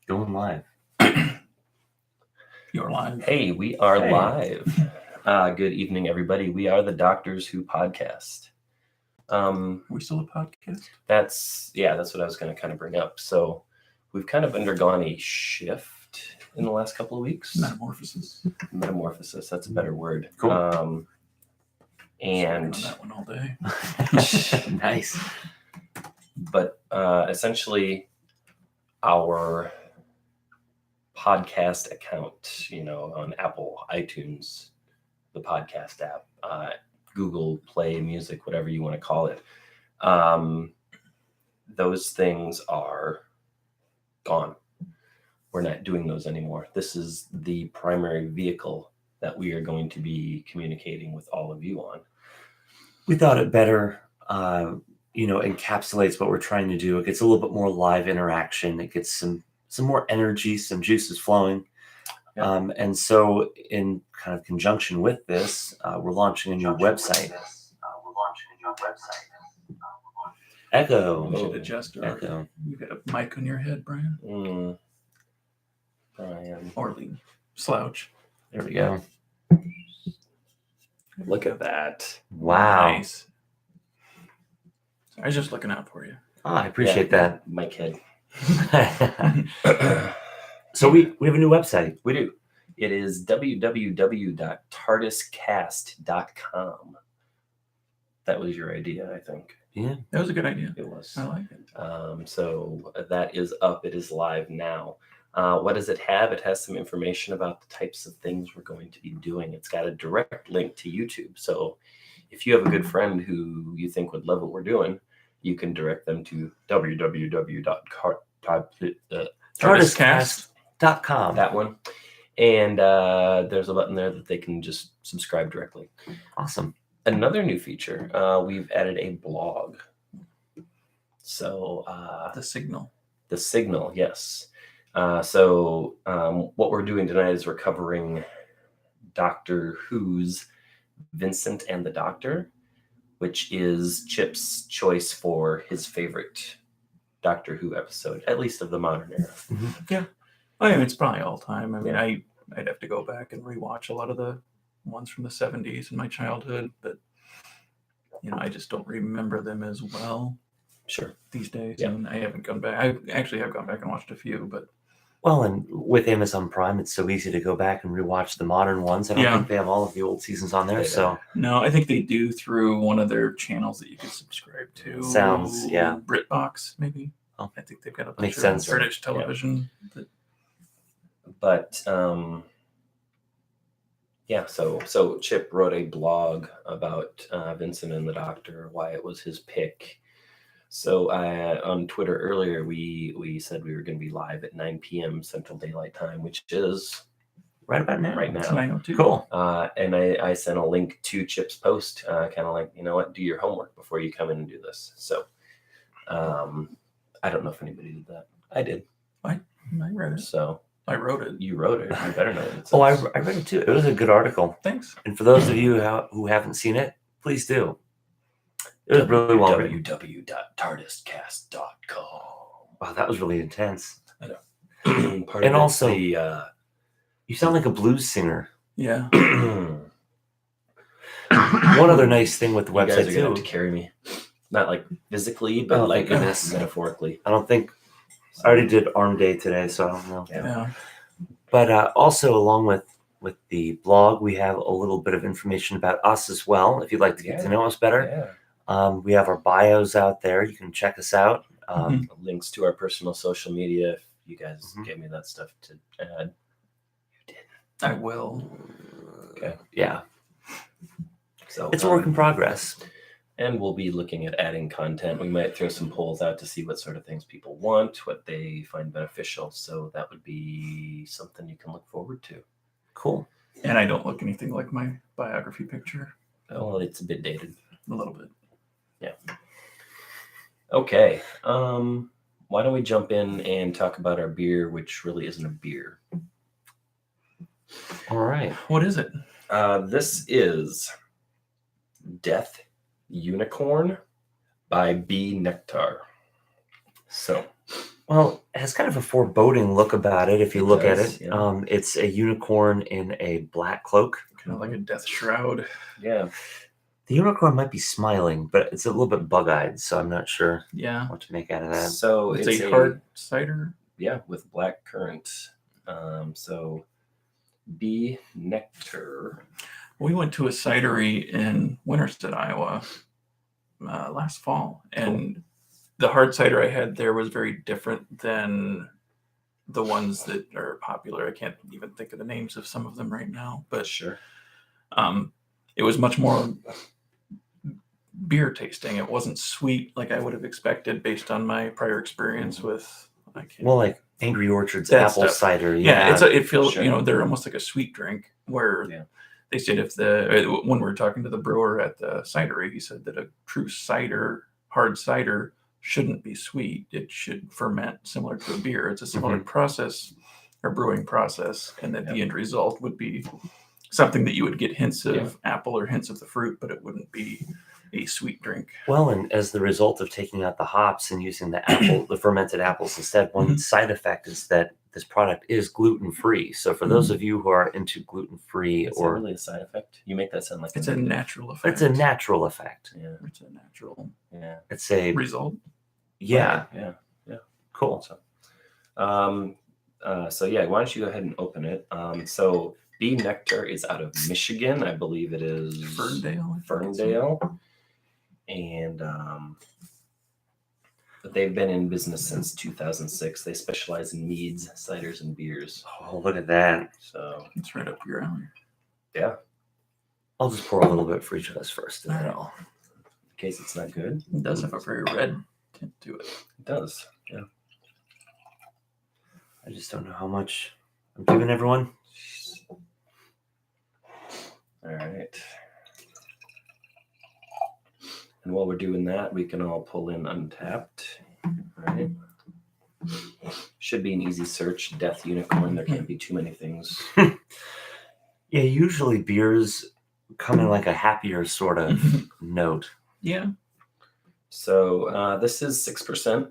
Going live. You're live. Hey, we are live. Good evening, everybody. We are the Doctors Who podcast. We still a podcast? That's what I was going to kind of bring up. So we've kind of undergone a shift in the last couple of weeks. Metamorphosis. That's a better word. Cool. And on that one all day. Nice. But essentially, our podcast account, on Apple, iTunes, the podcast app, Google Play Music, whatever you want to call it. Those things are gone. We're not doing those anymore. This is the primary vehicle that we are going to be communicating with all of you on. We thought it better, encapsulates what we're trying to do. It gets a little bit more live interaction. It gets some more energy, some juices flowing. Yeah. And so in kind of conjunction with this, we're launching a new website. Echo. We should adjust our... Echo. You got a mic on your head, Brian? Brian. Or lean. Slouch. There we go. Look at that. Wow. Nice. I was just looking out for you. Oh, I appreciate that. My kid. So we have a new website. We do. It is www.tardiscast.com. That was your idea, I think. Yeah. That was a good idea. It was. I like it. So that is up. It is live now. What does it have? It has some information about the types of things we're going to be doing. It's got a direct link to YouTube. So if you have a good friend who you think would love what we're doing, you can direct them to TardisCast.com. That one. And there's a button there that they can just subscribe directly. Awesome. Another new feature, we've added a blog. So The Signal. The Signal, yes. So what we're doing tonight is we're covering Doctor Who's Vincent and the Doctor, which is Chip's choice for his favorite Doctor Who episode, at least of the modern era. Mm-hmm. Yeah. I mean, it's probably all time. I mean, I'd have to go back and rewatch a lot of the ones from the 70s in my childhood, but, I just don't remember them as well. Sure. These days. Yeah. And I haven't gone back. I actually have gone back and watched a few, but... Well, and with Amazon Prime, it's so easy to go back and rewatch the modern ones. I don't think they have all of the old seasons on there. So no, I think they do through one of their channels that you can subscribe to. Sounds, yeah. BritBox, maybe. Oh. I think they've got a bunch Makes of sense. British television. Yeah. But so Chip wrote a blog about Vincent and the Doctor, why it was his pick. So on Twitter earlier, we said we were going to be live at 9 p.m. Central Daylight Time, which is right about now. Right now. It's 9:02. Cool. And I sent a link to Chip's post, kind of like, do your homework before you come in and do this. So I don't know if anybody did that. I did. I read it. So I wrote it. you wrote it. You better know what it says. Oh, I read it too. It was a good article. Thanks. And for those of you who haven't seen it, please do. It was really well written. www.tardiscast.com. Wow, that was really intense. I know. And also, the, you sound like a blues singer. Yeah. One other nice thing with the you guys website are gonna have too. to carry me, not like physically, but Oh, like thank goodness. metaphorically. I don't think I already did arm day today, so I don't know. Yeah. But also, along with the blog, we have a little bit of information about us as well. If you'd like to get to know us better, Yeah. we have our bios out there. You can check us out. Links to our personal social media. If you guys gave me that stuff to add, you did. I will. Okay. Yeah, So it's a work in progress. And we'll be looking at adding content. We might throw some polls out to see what sort of things people want, what they find beneficial. So that would be something you can look forward to. Cool. And I don't look anything like my biography picture. Oh, it's a bit dated. A little bit. Yeah. Okay. Why don't we jump in and talk about our beer, which really isn't a beer. All right. What is it? This is Death Unicorn by B Nectar. So, Well, it has kind of a foreboding look about it if you It look does, at it. yeah. It's a unicorn in a black cloak. Kind of like a death shroud. Yeah. The unicorn might be smiling, but it's a little bit bug-eyed, so I'm not sure Yeah. what to make out of that. So It's a hard cider. Yeah, with black currant. So bee nectar. We went to a cidery in Winterstead, Iowa, last fall, and the hard cider I had there was very different than the ones that are popular. I can't even think of the names of some of them right now, but Sure. it was much more beer tasting. It wasn't sweet like I would have expected based on my prior experience with. Well, like Angry Orchard's That apple stuff. cider. Yeah, it feels Sure. they're almost like a sweet drink where Yeah. they said when we were talking to the brewer at the cidery, he said that a true hard cider shouldn't be sweet. It should ferment similar to a beer. It's a similar process or brewing process, and that the end result would be something that you would get hints of apple or hints of the fruit, but it wouldn't be a sweet drink. Well, and as the result of taking out the hops and using the fermented apples instead, one side effect is that this product is gluten-free. So for those of you who are into gluten-free Is that really a side effect? You make that sound like It's a negative. natural effect. it's a natural effect. Yeah. It's a natural Yeah. It's a result. yeah, Yeah. cool. So, so yeah, why don't you go ahead and open it? So bee nectar is out of Michigan, I believe it is Ferndale. Ferndale, and they've been in business since 2006. They specialize in meads, ciders, and beers. Oh, look at that. So It's right up your alley. yeah, I'll just pour a little bit for each of us first. And All then right. I'll... in case it's not good, It does have a very red tint to it. it does. Yeah. I just don't know how much I'm giving everyone. All right. And while we're doing that, we can all pull in Untapped. All right. Should be an easy search. Death Unicorn. There can't be too many things. Yeah, usually beers come in like a happier sort of note. Yeah. So this is 6%.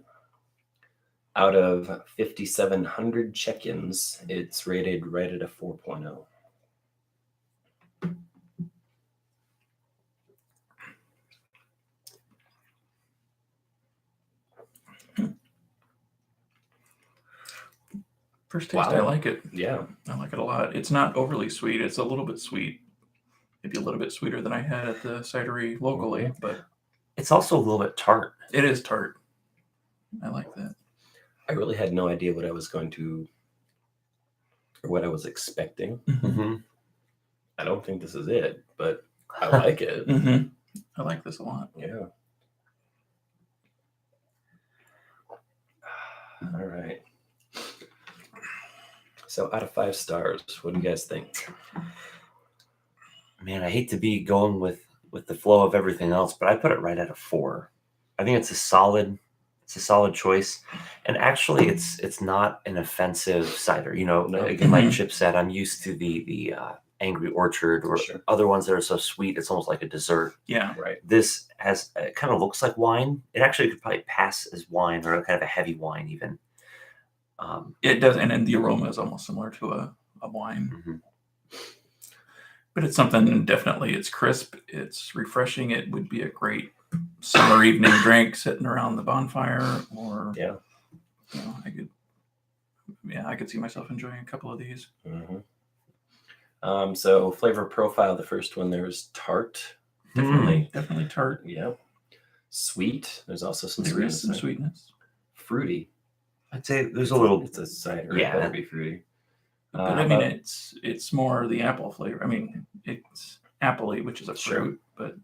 Out of 5,700 check-ins, it's rated right at a 4.0. First taste, Wow. I like it. Yeah. I like it a lot. It's not overly sweet. It's a little bit sweet. Maybe a little bit sweeter than I had at the cidery locally, but It's also a little bit tart. it is tart. I like that. I really had no idea what I was going to, or what I was expecting. Mm-hmm. I don't think this is it, but I like it. Mm-hmm. I like this a lot. Yeah. All right. So out of 5 stars, what do you guys think? Man, I hate to be going with the flow of everything else, but I put it right at a 4. I think it's a solid choice. And actually it's not an offensive cider. You know, No. again, like Chip said, I'm used to the Angry Orchard or Sure. other ones that are so sweet it's almost like a dessert. Yeah. Right. This has it kind of looks like wine. It actually could probably pass as wine or kind of a heavy wine even. It does, and then the aroma is almost similar to a wine. Mhm. But it's something definitely. It's crisp. It's refreshing. It would be a great summer evening drink sitting around the bonfire, or Yeah. you know, I could see myself enjoying a couple of these. Mm-hmm. So flavor profile, the first one there is tart. Definitely. Definitely tart. Yeah. Sweet. There's also some There is sweetness. some there. sweetness. Fruity. I'd say there's a little. It's a cider. Yeah. It better be fruity. But I mean, it's more the apple flavor. I mean, it's appley, which is a Sure. fruit, but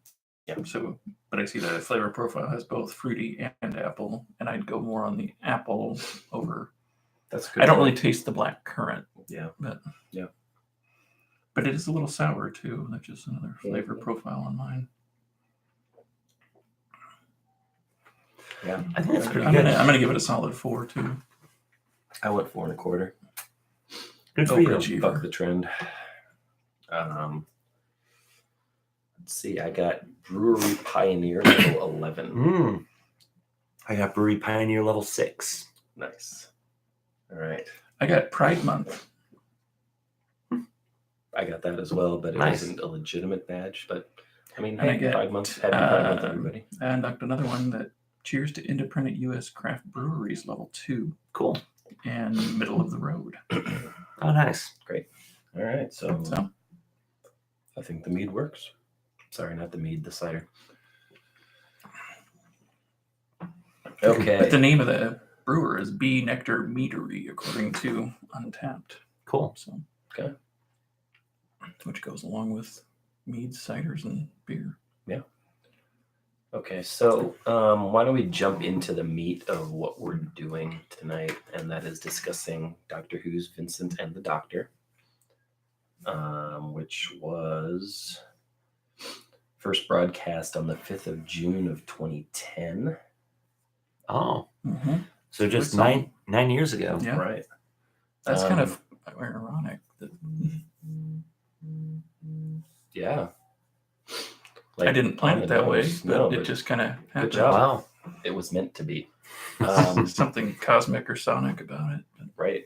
Yeah. So, but I see the flavor profile has both fruity and apple, and I'd go more on the apple over. That's good. I don't really taste the black currant. Yeah. But Yeah. But it is a little sour too. That's just another flavor Mhm. profile on mine. Yeah. I think that's I'm pretty good. gonna give it a solid 4 too. I went 4 1/4. Good for you. Overachiever. Buck the trend. Let's see. I got Brewery Pioneer level 11. I got Brewery Pioneer level 6. Nice. All right. I got Pride Month. I got that as well, but it Nice. wasn't a legitimate badge. But I mean, And I hey, get, Pride Month, happy Pride Month, everybody. And I got another one that cheers to independent U.S. craft breweries level 2 Cool. and middle of the road. Oh, nice. Great. All right. So So I think the mead works. Sorry, not the mead, the cider. Okay. but the name of the brewer is Bee Nectar Meadery, according to Untapped. Cool. So Okay. which goes along with meads, ciders, and beer. Okay, so why don't we jump into the meat of what we're doing tonight, and that is discussing Doctor Who's Vincent and the Doctor, which was first broadcast on the 5th of June of 2010. Oh, Mm-hmm. so just That's 9 years ago. Yeah. Right. That's kind of ironic. That Yeah. I didn't plan it that way, but it but just kind of happened. job. Wow. it was meant to be. Something cosmic or sonic about it. But Right.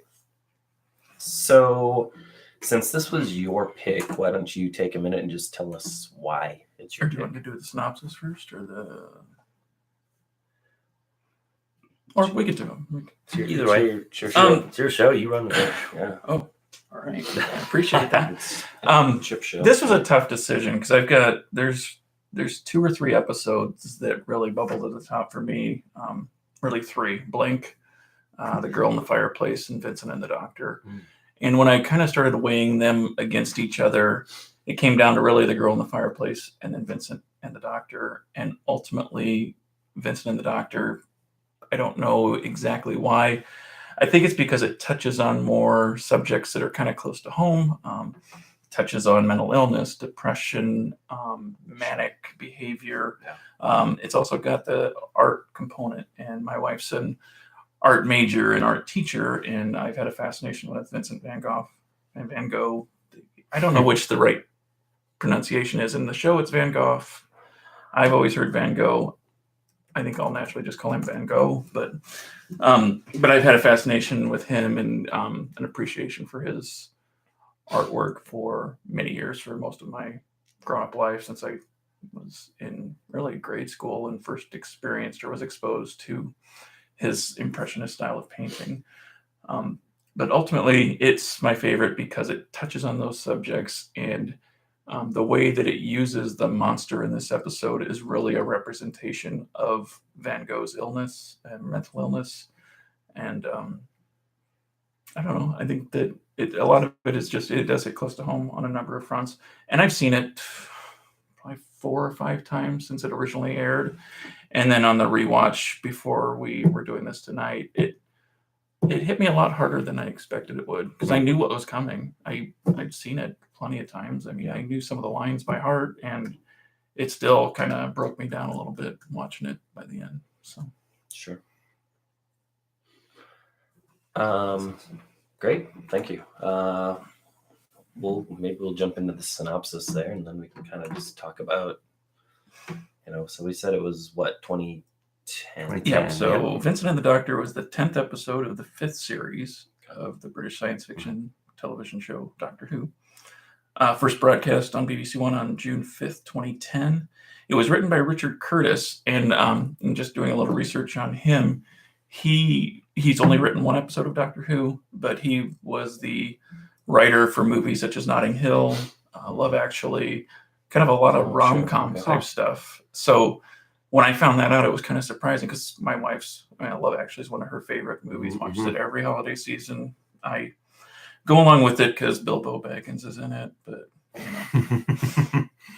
So, since this was your pick, why don't you take a minute and just tell us why it's Or your do you pick? want me to do the synopsis first, or the? Or we could do them. Either way. It's your show. It's your show. You run the show. Yeah. Oh, all right. I appreciate that. It's Chip show. This was a tough decision because there's 2 or 3 episodes that really bubbled to the top for me. Really 3: Blink, The Girl in the Fireplace, and Vincent and the Doctor. Mm. And when I kind of started weighing them against each other, it came down to really The Girl in the Fireplace and then Vincent and the Doctor. And ultimately, Vincent and the Doctor, I don't know exactly why. I think it's because it touches on more subjects that are kind of close to home. Touches on mental illness, depression, manic behavior. Yeah. It's also got the art component, and my wife's an art major and art teacher, and I've had a fascination with Vincent van Gogh and Van Gogh. I don't know which the right pronunciation is. In the show, it's Van Gogh. I've always heard Van Gogh. I think I'll naturally just call him Van Gogh, but I've had a fascination with him and an appreciation for his artwork for many years, for most of my grown-up life, since I was in really grade school and first experienced or was exposed to his impressionist style of painting. But ultimately, it's my favorite because it touches on those subjects, and the way that it uses the monster in this episode is really a representation of Van Gogh's illness and mental illness. And I don't know. I think that a lot of it is just, it does hit close to home on a number of fronts. And I've seen it probably 4 or 5 times since it originally aired. And then on the rewatch before we were doing this tonight, it hit me a lot harder than I expected it would, because I knew what was coming. I'd seen it plenty of times. I mean, I knew some of the lines by heart, and it still kind of broke me down a little bit watching it by the end. So Sure. Great, thank you. We'll jump into the synopsis there, and then we can kind of just talk about, so we said it was what, 2010? yeah. So Vincent and the Doctor was the 10th episode of the 5th series of the British science fiction television show Doctor Who. First broadcast on BBC One on June 5th, 2010. It was written by Richard Curtis, and just doing a little research on him, he's only written 1 episode of Doctor Who, but he was the writer for movies such as Notting Hill, Love Actually, kind of a lot of rom-com type stuff. So when I found that out, it was kind of surprising, because my wife's Love Actually is one of her favorite movies. Mm-hmm. Watches it every holiday season. I go along with it because Bilbo Baggins is in it, but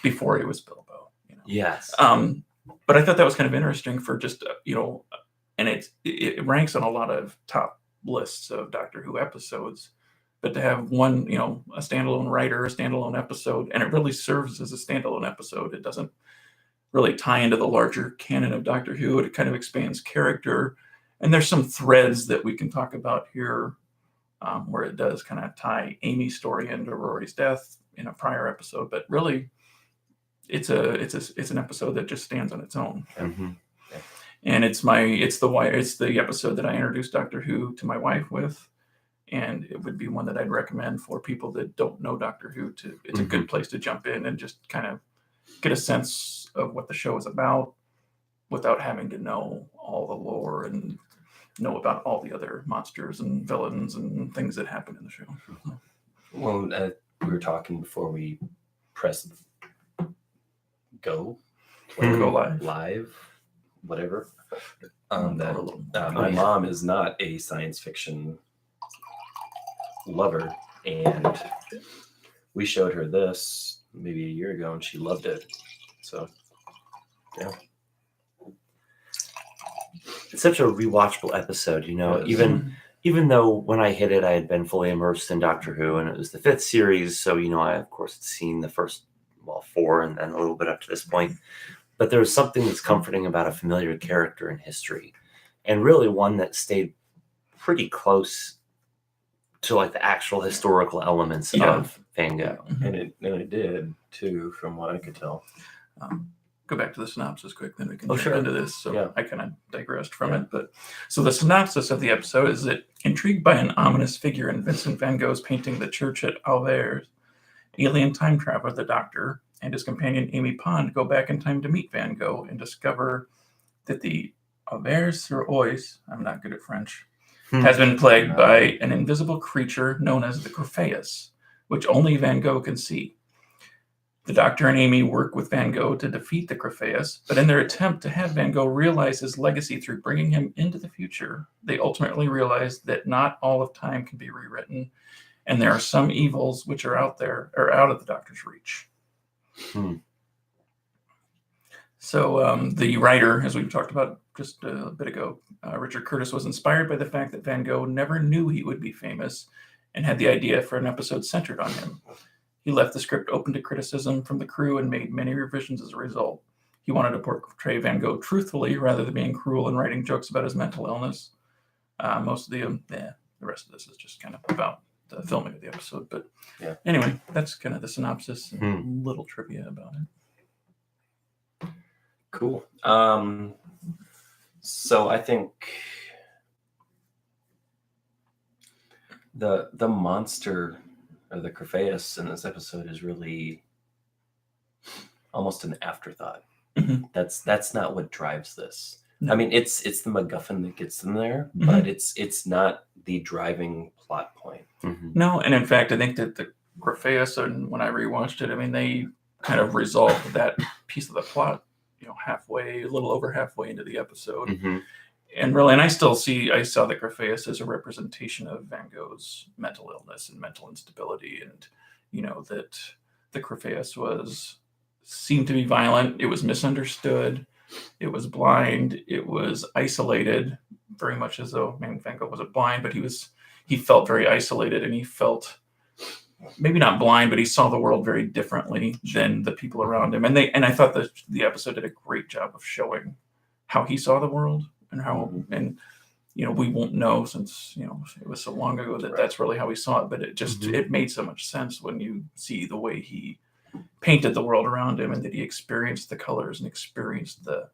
before he was Bilbo. Yes. But I thought that was kind of interesting for just and it ranks on a lot of top lists of Doctor Who episodes. But to have one, a standalone writer, a standalone episode, and it really serves as a standalone episode. It doesn't really tie into the larger canon of Doctor Who. It kind of expands character, and there's some threads that we can talk about here, where it does kind of tie Amy's story into Rory's death in a prior episode. But really, it's an episode that just stands on its own. Mm-hmm. And it's the episode that I introduced Doctor Who to my wife with, and it would be one that I'd recommend for people that don't know Doctor Who. It's a good place to jump in and just kind of get a sense of what the show is about without having to know all the lore and know about all the other monsters and villains and things that happen in the show. Well, we were talking before we pressed go live, whatever. My mom is not a science fiction lover, and we showed her this maybe a year ago, and she loved it. So, yeah. It's such a rewatchable episode, even though when I hit it, I had been fully immersed in Doctor Who, and it was the 5th series. So, I, of course, had seen the first, 4 and then a little bit up to this point. But there was something that's comforting about a familiar character in history, and really one that stayed pretty close to like the actual historical elements of Van Gogh. And it did, too, from what I could tell. Go back to the synopsis quick, then we can jump into this. So I kind of digressed from it. But so the synopsis of the episode is that intrigued by an ominous figure in Vincent van Gogh's painting The Church at Auvers, alien time traveler, the Doctor, and his companion Amy Pond go back in time to meet Van Gogh and discover that the Auvers-sur-Oise, I'm not good at French, has been plagued by an invisible creature known as the Crephaeus, which only Van Gogh can see. The Doctor and Amy work with Van Gogh to defeat the Crephaeus, but in their attempt to have Van Gogh realize his legacy through bringing him into the future, they ultimately realize that not all of time can be rewritten, and there are some evils which are out of the Doctor's reach. So the writer, as we talked about just a bit ago, Richard Curtis, was inspired by the fact that Van Gogh never knew he would be famous and had the idea for an episode centered on him. He left the script open to criticism from the crew and made many revisions as a result. He wanted to portray Van Gogh truthfully rather than being cruel and writing jokes about his mental illness. Most of the rest of this is just kind of about the filming of the episode. But anyway, that's kind of the synopsis and little trivia about it. Cool. So I think the monster or the Crephaeus in this episode is really almost an afterthought. That's not what drives this. No. I mean, it's the MacGuffin that gets them there, but it's not the driving plot point. No, and in fact, I think that the Crephaeus, and when I rewatched it, I mean, they kind of resolved that piece of the plot, a little over halfway into the episode. And really, and I saw the Crephaeus as a representation of Van Gogh's mental illness and mental instability, and that the Crephaeus seemed to be violent. It was misunderstood. It was blind. It was isolated, very much as though Van Gogh wasn't blind, but he felt very isolated, and he felt maybe not blind, but he saw the world very differently than the people around him. And I thought that the episode did a great job of showing how he saw the world. And how, we won't know since, it was so long ago that that's really how he saw it. But it just, it made so much sense when you see the way he painted the world around him, and that he experienced the colors and experienced the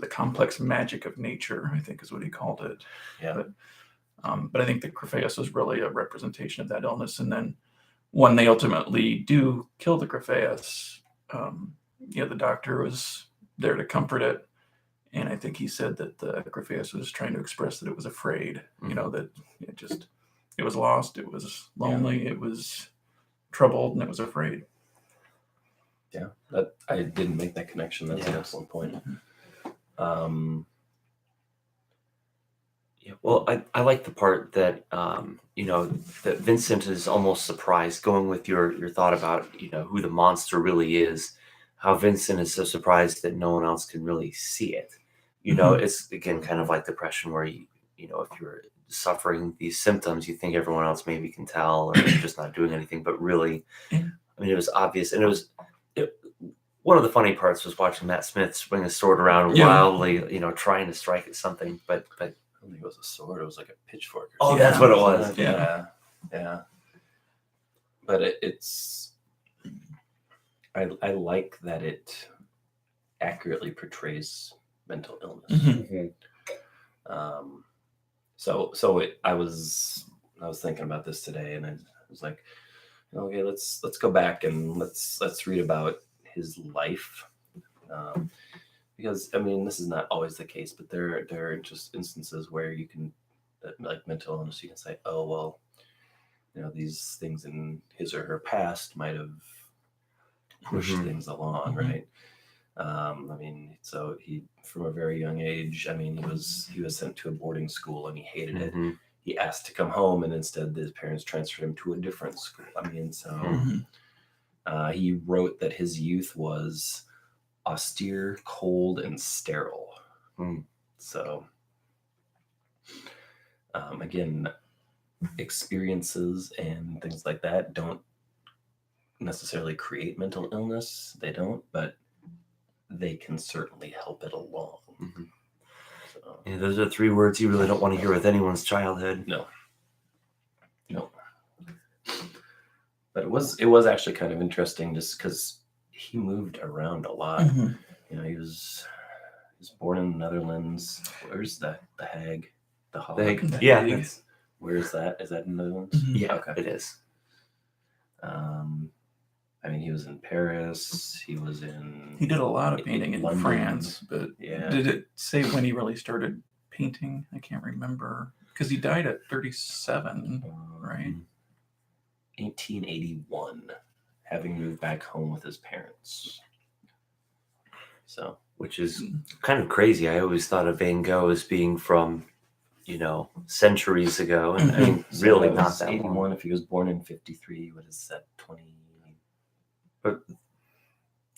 complex magic of nature, I think is what he called it. Yeah. But I think the Crephaeus was really a representation of that illness. And then when they ultimately do kill the Crephaeus, the Doctor was there to comfort it. And I think he said that the Crephaeus was trying to express that it was afraid, that it was lost, it was lonely, it was troubled, and it was afraid. Yeah, that I didn't make that connection. That's an excellent point. Well, I like the part that that Vincent is almost surprised, going with your thought about who the monster really is. How Vincent is so surprised that no one else can really see it. It's again kind of like depression, where if you're suffering these symptoms, you think everyone else maybe can tell, or you're just not doing anything. But really, I mean, it was obvious, and one of the funny parts was watching Matt Smith swing his sword around wildly, trying to strike at something. But I don't think it was a sword; it was like a pitchfork. Oh, that's what it was. Yeah. But it's. I like that it accurately portrays mental illness. Mhm. I was thinking about this today, and I was like, okay, let's go back and let's read about his life, because I mean this is not always the case, but there are just instances where you can, like mental illness, you can say, oh well, these things in his or her past might have pushed things along, right? I mean, so he, from a very young age, I mean, he was sent to a boarding school and he hated it. He asked to come home, and instead his parents transferred him to a different school. I mean, so he wrote that his youth was austere, cold, and sterile. So again, experiences and things like that don't necessarily create mental illness. They don't, but they can certainly help it along. So, Yeah, those are 3 words you really don't want to hear with anyone's childhood. No. But it was actually kind of interesting, just because he moved around a lot. He was born in the Netherlands. Where's the Hague? The Hague? Yeah. Hague. Where is that? Is that in the Netherlands? Yeah, Okay. it is. I mean, he was in Paris. He was in. He did a lot of painting in London. France, but Yeah. did it say when he really started painting? I can't remember, because he died at 37, right? 1881, having moved back home with his parents. So, which is kind of crazy. I always thought of Van Gogh as being from, centuries ago, and I mean, so really that not was that 81. long. If he was born in 53, what is that? 20.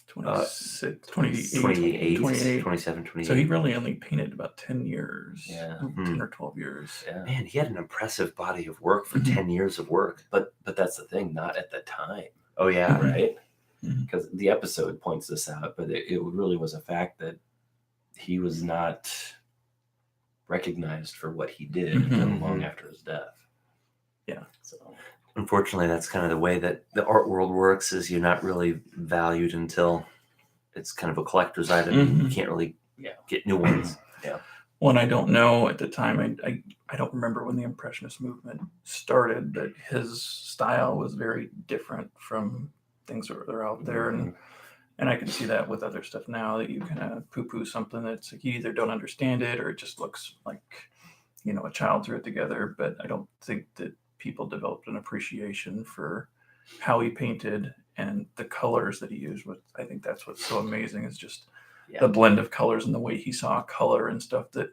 26, 28, 28. 27, 28. So he really only painted about 10 years. Yeah. 10 or 12 years. Yeah. Man, he had an impressive body of work for 10 years of work. But that's the thing, not at the time. Oh yeah, right? Because the episode points this out, but it really was a fact that he was not recognized for what he did until long after his death. Yeah. So unfortunately, that's kind of the way that the art world works. Is you're not really valued until it's kind of a collector's item. You can't really get new ones. Yeah. Well, I don't know at the time. I don't remember when the Impressionist movement started, but his style was very different from things that are out there, and I can see that with other stuff now, that you kind of poo-poo something that's like, you either don't understand it or it just looks like a child threw it together. But I don't think that people developed an appreciation for how he painted and the colors that he used. I think that's what's so amazing, is just the blend of colors and the way he saw color and stuff, that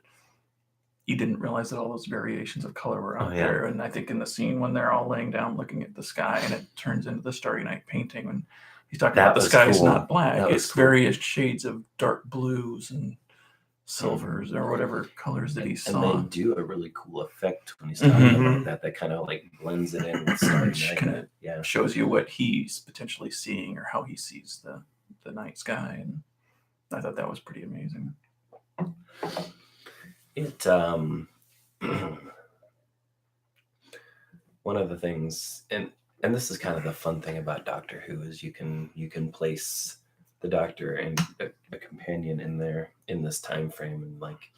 he didn't realize that all those variations of color were out there. And I think in the scene when they're all laying down looking at the sky and it turns into the Starry Night painting, when he's talking about the sky is not black, it's various shades of dark blues and silvers or whatever colors that he saw. And they do a really cool effect when he's talking about that. That kind of like blends it in with Starry Night. Kind of shows you what he's potentially seeing or how he sees the night sky. And I thought that was pretty amazing. It one of the things, and this is kind of the fun thing about Doctor Who, is you can place the Doctor and a companion in this time frame, and like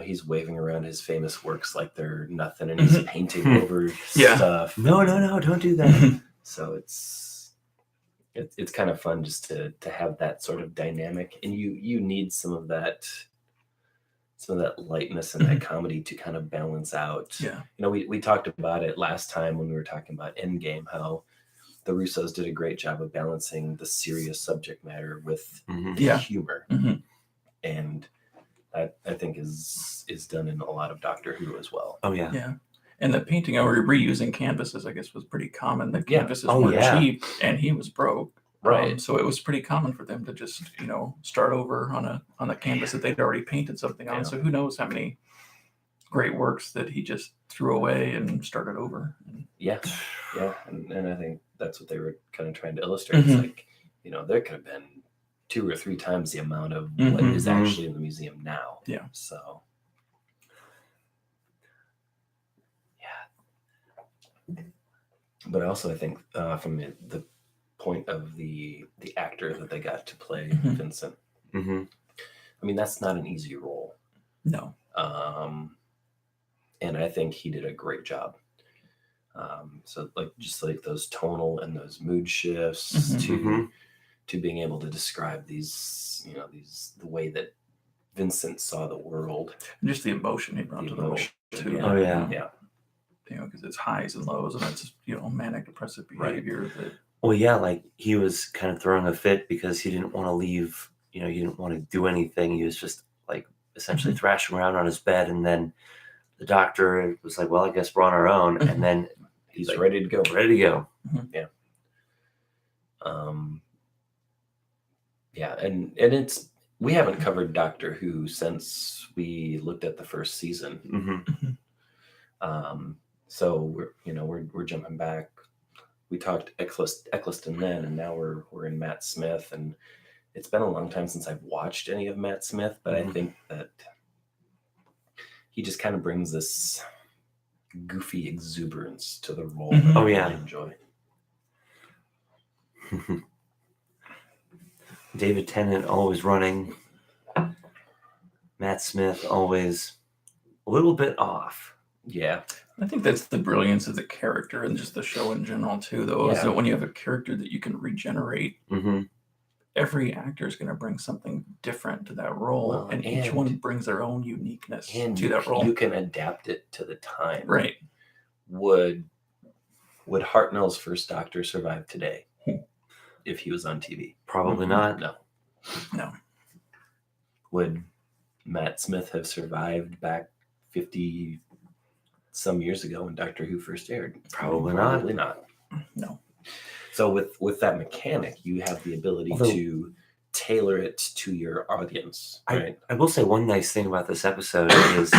he's waving around his famous works like they're nothing, and he's painting over stuff. No, don't do that. So it's kind of fun just to have that sort of dynamic, and you need some of that lightness and that comedy to kind of balance out. Yeah. We talked about it last time when we were talking about Endgame, how the Russos did a great job of balancing the serious subject matter with the humor. And that, I think, is done in a lot of Doctor Who as well. Oh yeah. Yeah. And the painting or reusing canvases, I guess, was pretty common. The canvases were cheap and he was broke. Right. So it was pretty common for them to just, start over on a canvas that they'd already painted something on. So who knows how many great works that he just threw away and started over. Yeah. And I think that's what they were kind of trying to illustrate. It's like, there could have been 2 or 3 times the amount of what is actually in the museum now. Yeah. So. Yeah. But also I think from the point of the actor that they got to play Vincent, I mean, that's not an easy role. No. And I think he did a great job. So like just like those tonal and those mood shifts to being able to describe these, the way that Vincent saw the world. And just the emotion he brought to the role too. Yeah. Oh, yeah. Yeah. Because it's highs and lows, and it's manic depressive behavior. That Well, yeah, like he was kind of throwing a fit because he didn't want to leave. He didn't want to do anything. He was just like essentially thrashing around on his bed, and then the doctor was like, "Well, I guess we're on our own." And then He's like, ready to go. Ready to go. Yeah. Yeah, and it's we haven't covered Doctor Who since we looked at the first season. So we're jumping back. We talked Eccleston then, and now we're in Matt Smith, and it's been a long time since I've watched any of Matt Smith, but I think that he just kind of brings this goofy exuberance to the role that Oh, I yeah. really enjoy. David Tennant always running. Matt Smith always a little bit off. Yeah. I think that's the brilliance of the character and just the show in general too, though, is that when you have a character that you can regenerate, every actor is going to bring something different to that role, and each one brings their own uniqueness to that role. You can adapt it to the time. Right. Would Hartnell's first Doctor survive today if he was on TV? Probably not. No. Would Matt Smith have survived back 50 some years ago when Doctor Who first aired? Probably not. No. So with that mechanic, you have the ability to tailor it to your audience, right? I will say one nice thing about this episode is,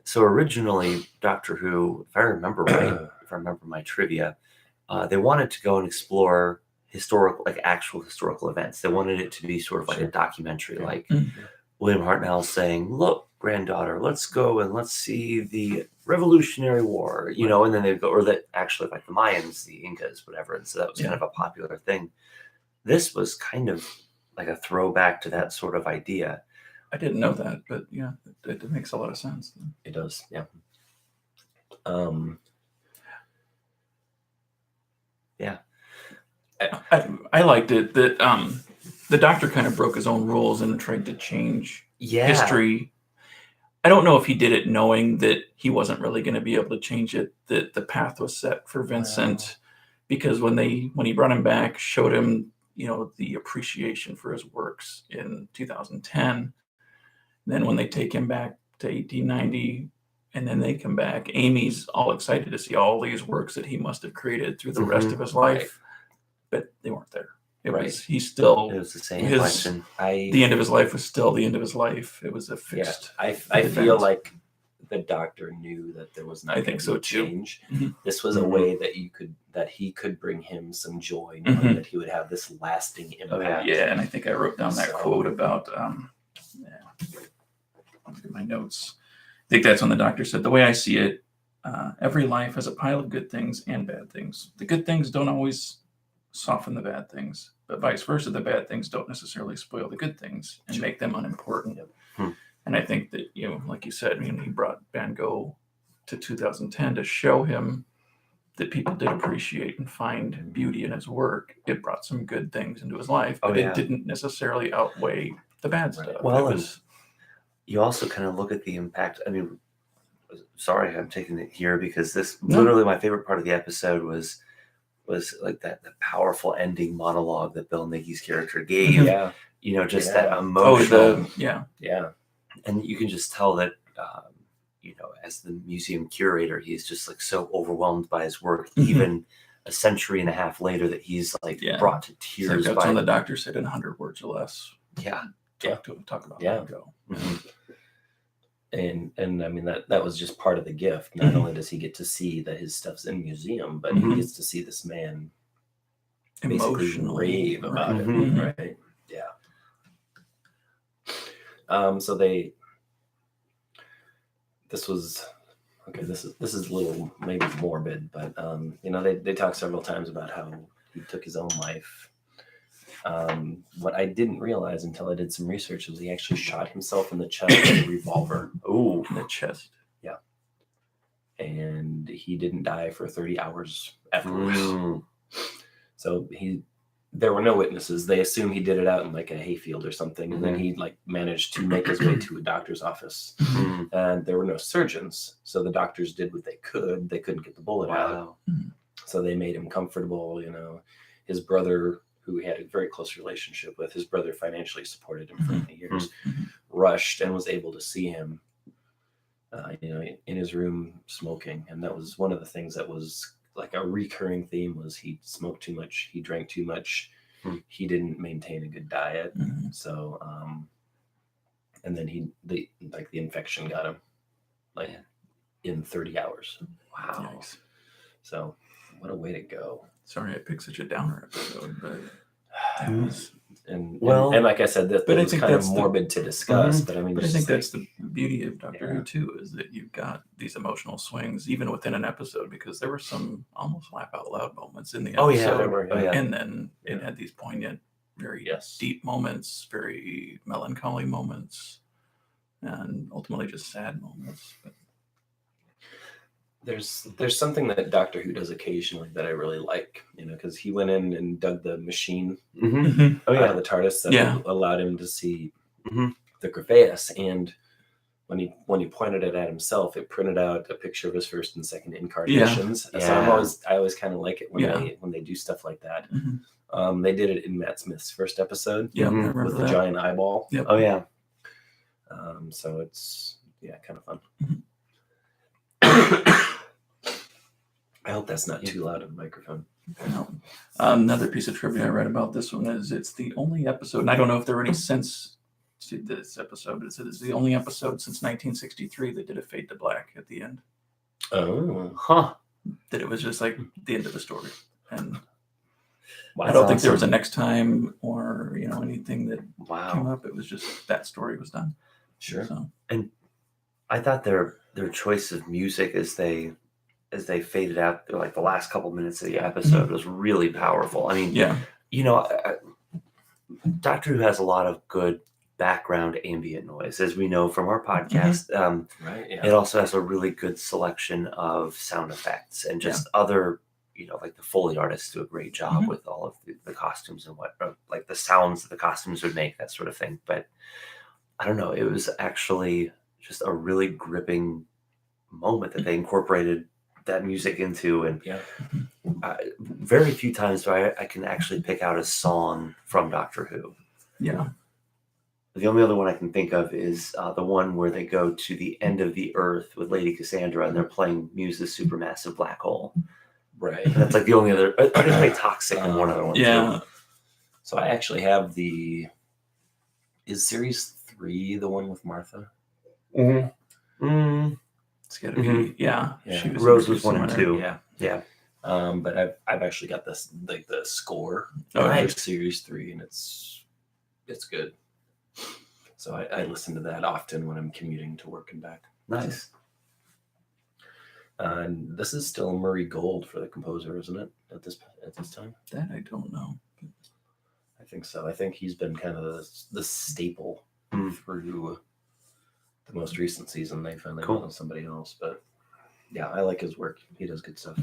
so originally Doctor Who, if I remember right, if I remember my trivia, they wanted to go and explore actual historical events. They wanted it to be sort of like a documentary, like William Hartnell saying, "Look, granddaughter, let's go and let's see the Revolutionary War," and then they'd go, or that actually like the Mayans, the Incas, whatever. And so that was kind of a popular thing. This was kind of like a throwback to that sort of idea. I didn't know that, but yeah, it makes a lot of sense. It does, yeah. Yeah. I liked it that the Doctor kind of broke his own rules and tried to change history. I don't know if he did it knowing that he wasn't really going to be able to change it, that the path was set for Vincent, because when he brought him back, showed him, the appreciation for his works in 2010. Then when they take him back to 1890, and then they come back, Amy's all excited to see all these works that he must have created through the rest of his life, but they weren't there. It was the same question. The end of his life was still the end of his life. It was a fixed. I feel like the Doctor knew that there was not going to be change. This was a way that he could bring him some joy, knowing that he would have this lasting impact. And I think I wrote down that quote about. Look at my notes. I think that's when the Doctor said, "The way I see it, every life has a pile of good things and bad things. The good things don't always soften the bad things, but vice versa, the bad things don't necessarily spoil the good things and make them unimportant." And I think that, like you said, he brought Van Gogh to 2010 to show him that people did appreciate and find beauty in his work. It brought some good things into his life, but it didn't necessarily outweigh the bad stuff. Well, you also kind of look at the impact. I mean, sorry, I'm taking it here because literally my favorite part of the episode was like that the powerful ending monologue that Bill Nighy's character gave. That emotional. And you can just tell that, as the museum curator, he's just like so overwhelmed by his work, even a century and a half later, that he's like brought to tears. That's when the Doctor said in 100 words or less. Talk about Van Gogh. And I mean that was just part of the gift. Not only does he get to see that his stuff's in museum, but he gets to see this man basically rave about it, right? Yeah. So this is a little maybe morbid, but they talk several times about how he took his own life. What I didn't realize until I did some research was he actually shot himself in the chest with a revolver. Oh, In the chest. And he didn't die for 30 hours afterwards. So there were no witnesses. They assume he did it out in like a hayfield or something, and then he like managed to make his way to a doctor's office. And there were no surgeons, so the doctors did what they could. They couldn't get the bullet out, so they made him comfortable. His brother, who he had a very close relationship with, his brother financially supported him for many years, rushed and was able to see him in his room smoking. And that was one of the things that was like a recurring theme, was he smoked too much, he drank too much, he didn't maintain a good diet. So and then the infection got him like in 30 hours. wow. Yikes. So what a way to go. Sorry I picked such a downer episode, but that was... And Well, and like I said, that but I was think kind of that's morbid to discuss. But I mean, But I it's think just that's the beauty of Doctor Who too, is that you've got these emotional swings even within an episode, because there were some almost laugh out loud moments in the episode. Oh yeah. there were, Oh yeah. And then it had these poignant, very deep moments, very melancholy moments, and ultimately just sad moments. But there's something that Doctor Who does occasionally that I really like, because he went in and dug the machine Oh out yeah. of the TARDIS that Yeah. allowed him to see Mhm. the Gravais, and when he pointed it at himself, it printed out a picture of his first and second incarnations. So Yeah. I always kind of like it when they do stuff like that. They did it in Matt Smith's first episode. Yeah, I Mhm. remember With the that. giant eyeball. Yep. Oh yeah. So it's kind of fun. I hope that's not too loud on the microphone. No. Another piece of trivia I read about this one is it's the only episode, and I don't know if there were any sense to this episode, but it said it's the only episode since 1963 that did a fade to black at the end. Oh, Huh. That it was just like the end of the story. And wow. I don't think there was a next time or anything that came Wow. up. It was just that story was done. Sure. So I thought their choice of music as they faded out, like the last couple minutes of the episode, was really powerful. I mean, yeah. Doctor Who has a lot of good background ambient noise, as we know from our podcast. Right. Yeah. It also has a really good selection of sound effects and just other, like the Foley artists do a great job with all of the costumes and like the sounds that the costumes would make, that sort of thing. But I don't know, it was actually just a really gripping moment that they incorporated that music into, and very few times do I can actually pick out a song from Doctor Who. Yeah. The only other one I can think of is the one where they go to the end of the Earth with Lady Cassandra, and they're playing Muse's Supermassive Black Hole. Right. And that's like the only other. I play Toxic in one other one. Yeah. So I actually have is series 3 the one with Martha? It's got to be, Yeah. She Rose was 1 and somewhere. 2. Yeah. But I've actually got this, like the score Oh, for nice. series 3, and it's good. So I listen to that often when I'm commuting to work and back. Nice. And this is still Murray Gold for the composer, isn't it? At this time, That I don't know. I think so. I think he's been kind of the staple through the most recent season. They finally went on somebody else, but yeah, I like his work. He does good stuff.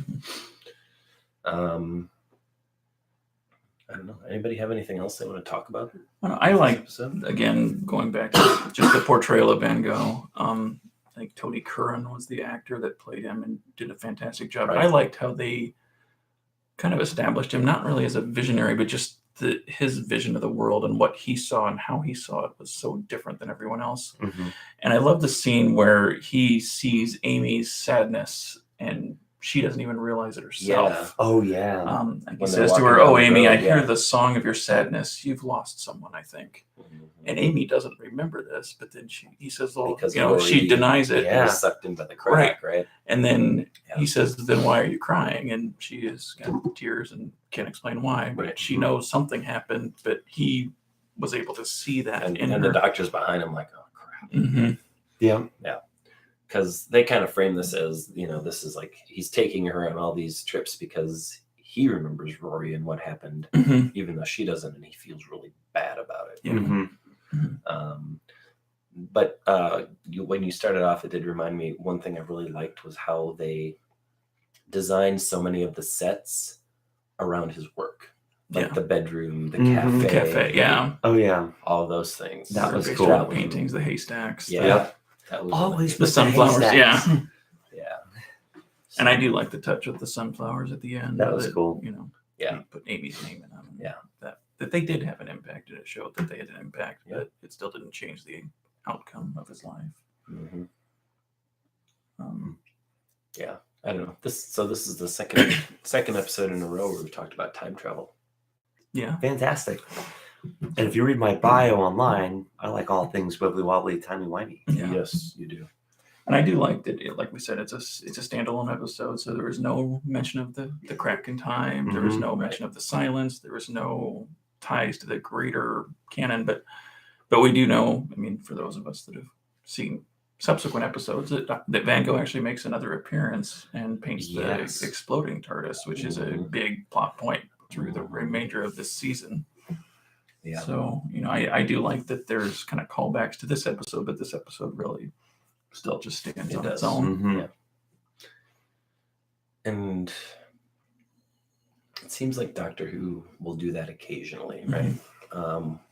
I don't know. Anybody have anything else they want to talk about? I like, again, going back to just the portrayal of Van Gogh. I think Tony Curran was the actor that played him and did a fantastic job. Right. I liked how they kind of established him, not really as a visionary, but just his vision of the world and what he saw and how he saw it was so different than everyone else. And I love the scene where he sees Amy's sadness and she doesn't even realize it herself. Yeah. Oh yeah. He says to her, "Oh, Amy, I hear the song of your sadness. You've lost someone, I think." And Amy doesn't remember this, but then he says, "Well, Because she denies it." He was sucked into the crack, right? And then he says, "Then why are you crying?" And she has got tears and can't explain why, but she knows something happened, but he was able to see that And in her. the doctor's behind him like, "Oh crap." Yeah. Because they kind of frame this as, this is like he's taking her on all these trips because he remembers Rory and what happened, Mhm. even though she doesn't, and he feels really bad about it. Yeah. Mhm. But when you started off, it did remind me, one thing I really liked was how they designed so many of the sets around his work. Like Yeah. the bedroom, the Mhm. The cafe, cafe, yeah. Oh yeah. all of those things. That was Big cool. giant paintings, the haystacks. Yeah, Yep. that was Always The with sunflowers, haystacks. yeah. yeah. And I do like the touch with the sunflowers at the end. That was cool. You know, Yeah. they put Amy's name in them. Yeah. That they did have an impact, and it showed that they had an impact, Yeah. but it still didn't change the outcome of his life. Mhm. Um, Yeah, I don't know. This is the second episode in a row where we've talked about time travel. yeah. Fantastic. And if you read my bio online, I like all things wibbly wobbly, timey wimey. Yeah. Yes, you do. And I do like that. Like we said, it's a standalone episode, so there was no mention of the crack in time. There was Mhm. no mention of the silence. There was no ties to the greater canon. But we do know. I mean, for those of us that have seen subsequent episodes, that Van Gogh actually makes another appearance and paints Yes. the exploding TARDIS, which is a Mhm. big plot point through the remainder of this season. Yeah. So, I do like that there's kind of callbacks to this episode, but this episode really still just stands It on its does. own. Mhm. Yeah. And it seems like Doctor Who will do that occasionally, right?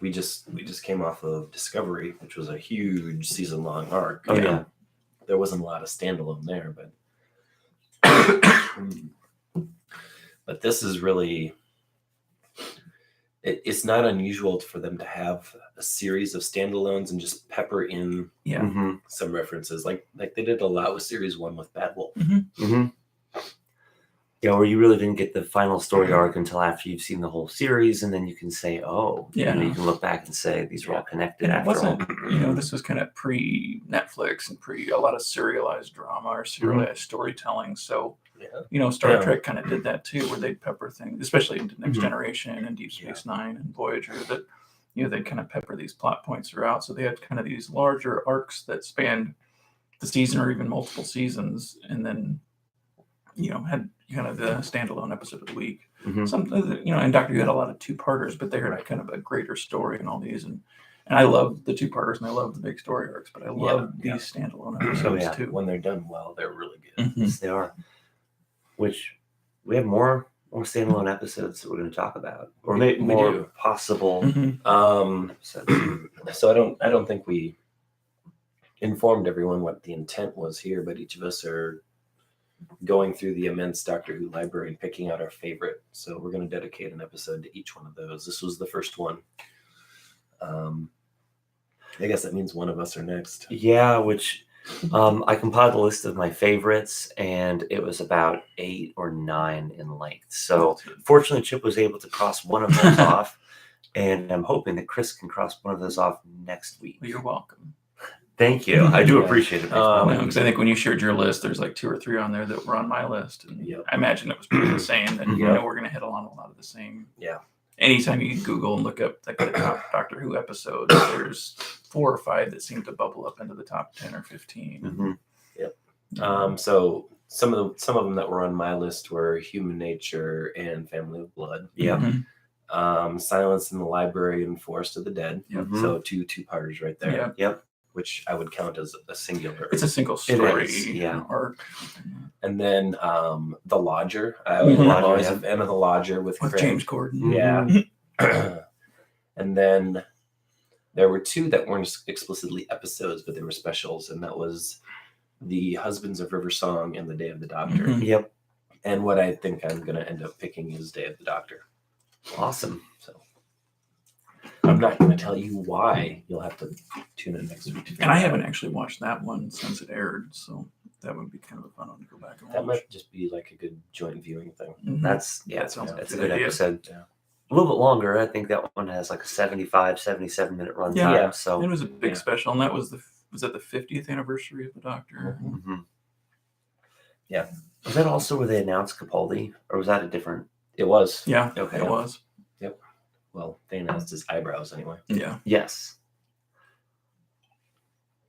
We just came off of Discovery, which was a huge season-long arc. Oh yeah. There wasn't a lot of standalone there, but but this is really, it's not unusual for them to have a series of standalones and just pepper in Yeah. Mhm. some references, like they did a lot with Series 1 with Bad Wolf. Mhm. Yeah, where you really didn't get the final story arc until after you've seen the whole series, and then you can say, "Oh, Yeah. you can look back and say these are all connected." And it after all. wasn't, this was kind of pre-Netflix and a lot of serialized drama or serialized storytelling. So, Yeah. Star Yeah. Trek kind of did that too, where they'd pepper things, especially into Next Mhm. Generation and Deep Space Nine and Voyager, that, they'd kind of pepper these plot points throughout. So they had kind of these larger arcs that spanned the season or even multiple seasons, and then, had kind of the standalone episode of the week. Mhm. Some, and Doctor Who had a lot of two-parters, but they had kind of a greater story in all these. And I love the two-parters and I love the big story arcs, but I love these standalone episodes yeah. too. When they're done well, they're really good. Mhm. Yes, they are. Which we have more standalone episodes that we're going to talk about, or maybe We more do. possible Mhm. episodes. So I don't think we informed everyone what the intent was here, but each of us are going through the immense Doctor Who library and picking out our favorite. So we're going to dedicate an episode to each one of those. This was the first one. I guess that means one of us are next. Yeah, which I compiled a list of my favorites, and it was about 8 or 9 in length. So fortunately, Chip was able to cross one of those off, and I'm hoping that Chris can cross one of those off next week. Well, you're welcome. Thank you. I do Yeah. appreciate it. Makes my life Because I think when you shared your list, there's like 2 or 3 on there that were on my list. And Yep. I imagine it was pretty the same. And Yeah. we're going to hit on a lot of the same. Yeah. Anytime you Google and look up like the top Doctor Who episodes, there's 4 or 5 that seem to bubble up into the top 10 or 15. Mhm. So some of them that were on my list were Human Nature and Family of Blood. Yeah. Mhm. Silence in the Library and Forest of the Dead. Yep. Mhm. So two-parters right there. Yeah. Yep. Which I would count as a singular. It's a single story is, yeah. arc. And then The Lodger. Mhm. I'm always Yeah. a fan of The Lodger with With Craig. James Corden. Yeah. And then there were 2 that weren't explicitly episodes, but they were specials, and that was The Husbands of River Song and The Day of the Doctor. Mhm. Yep. And what I think I'm going to end up picking is Day of the Doctor. Awesome. So I'm not going to tell you why. You'll have to tune in next week. And I haven't actually watched that one since it aired, so that would be kind of a fun one to go back and watch. That might just be like a good joint viewing thing. Mhm. That's That sounds that's a like a good idea. episode. Yeah. A little bit longer. I think that one has like a 75, 77-minute run Yeah. time. Yeah. So It was a big Yeah. special, and that was that the 50th anniversary of the Doctor? Mhm. Mhm. Yeah. Was that also where they announced Capaldi, or was that a different? It was. Yeah, Okay. it was. Well, they announced his eyebrows anyway. Yeah. Yes.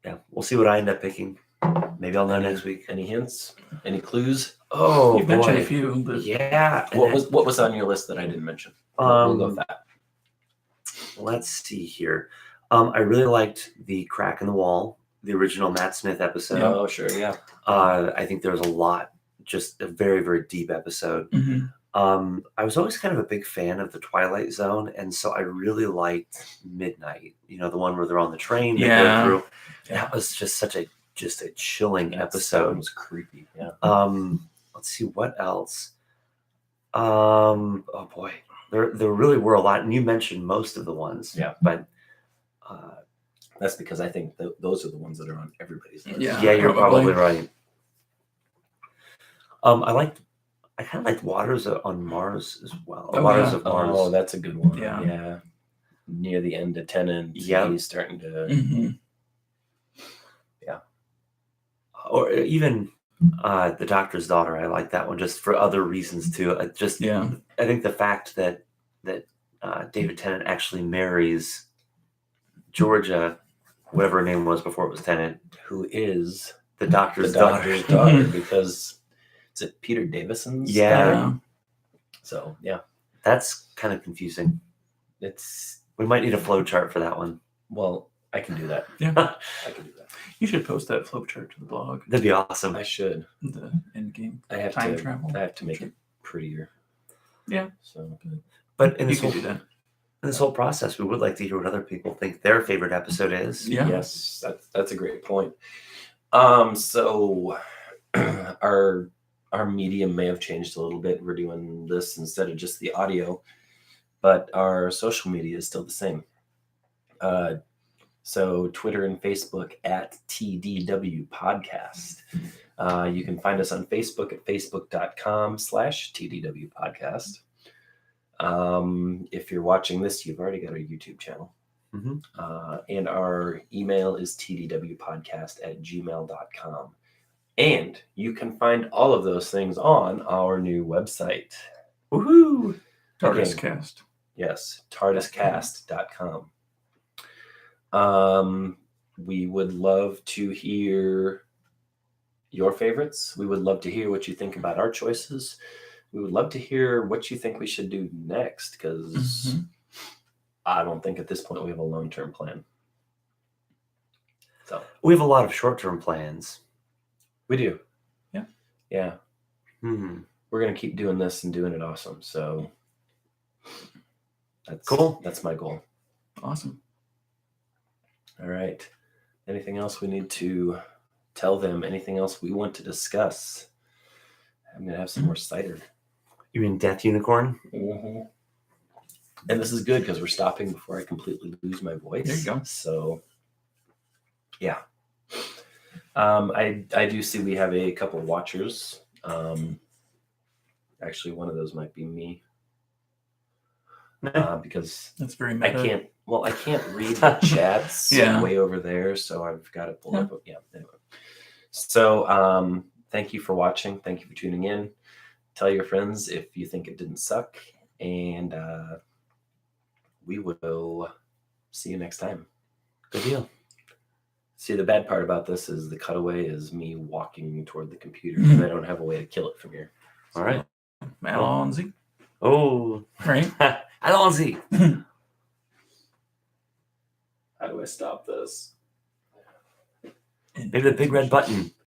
Yeah, we'll see what I end up picking. Maybe I'll know next week. Any hints? Any clues? Oh, You've mentioned a boy. few, but Yeah. and What was on your list that I didn't mention? then, We'll go with that. let's see here. I really liked the Crack in the Wall, the original Matt Smith episode. Yeah. Oh, sure, yeah. I think there was a lot, just a very, very deep episode. Mhm. I was always kind of a big fan of the Twilight Zone, and so I really liked Midnight. The one where they're on the train. They Yeah. go through. Yeah. That was just such a chilling That episode. was creepy. Yeah. Let's see what else. Oh boy, there really were a lot, and you mentioned most of the ones. Yeah. But That's because I think those are the ones that are on everybody's list. Yeah. yeah, you're probably. probably right. I kind of liked Waters on Mars as well. Oh, Waters yeah. of Mars. Oh, that's a good one. Yeah. Yeah. Near the end of Tennant, Yep. he's starting to. Mhm. Or even The Doctor's Daughter. I like that one just for other reasons too. Yeah. I think the fact that David Tennant actually marries Georgia, whatever her name was before it was Tennant, Who is the Doctor's the daughter. doctor's daughter? Because is it Peter Davison's Yeah. daughter? So yeah, That's kind of confusing. it's We might need a flow chart for that one. well, I can do that. Yeah. I can do that. You should post that flowchart to the blog. That'd be awesome. I should. The end game. I have Time to. travel. I have to make it prettier. Yeah. So But in You this can whole do that. in this whole process, we would like to hear what other people think their favorite episode is. Yeah. yes, that's a great point. So our medium may have changed a little bit. We're doing this instead of just the audio, but our social media is still the same. So Twitter and Facebook at TDW Podcast. You can find us on Facebook at facebook.com/TDW Podcast. If you're watching this, you've already got our YouTube channel. Mhm. And our email is tdwpodcast@gmail.com. And you can find all of those things on our new website. Woohoo! TARDIS Again, cast. yes, tardiscast.com. We would love to hear your favorites. We would love to hear what you think about our choices. We would love to hear what you think we should do next, because Mhm. I don't think at this point we have a long-term plan. So We have a lot of short-term plans. we do. Yeah. Yeah. Hmm. We're going to keep doing this and doing it awesome. So that's Cool. That's my goal. Awesome. All right. Anything else we need to tell them? Anything else we want to discuss? I'm going to have some more cider. You mean Death Unicorn? And this is good because we're stopping before I completely lose my voice. There you go. So, yeah. I do see we have a couple of watchers. Actually, one of those might be me. Because That's very I meta. can't read the chats Yeah. way over there, so I've got to pull up. Yeah, anyway. So thank you for watching. Thank you for tuning in. Tell your friends if you think it didn't suck, and we will see you next time. Good deal. See, the bad part about this is the cutaway is me walking toward the computer, and I don't have a way to kill it from here. All right. Alonzi. Oh, Right? Alonzi. How do I stop this? Maybe the big red button.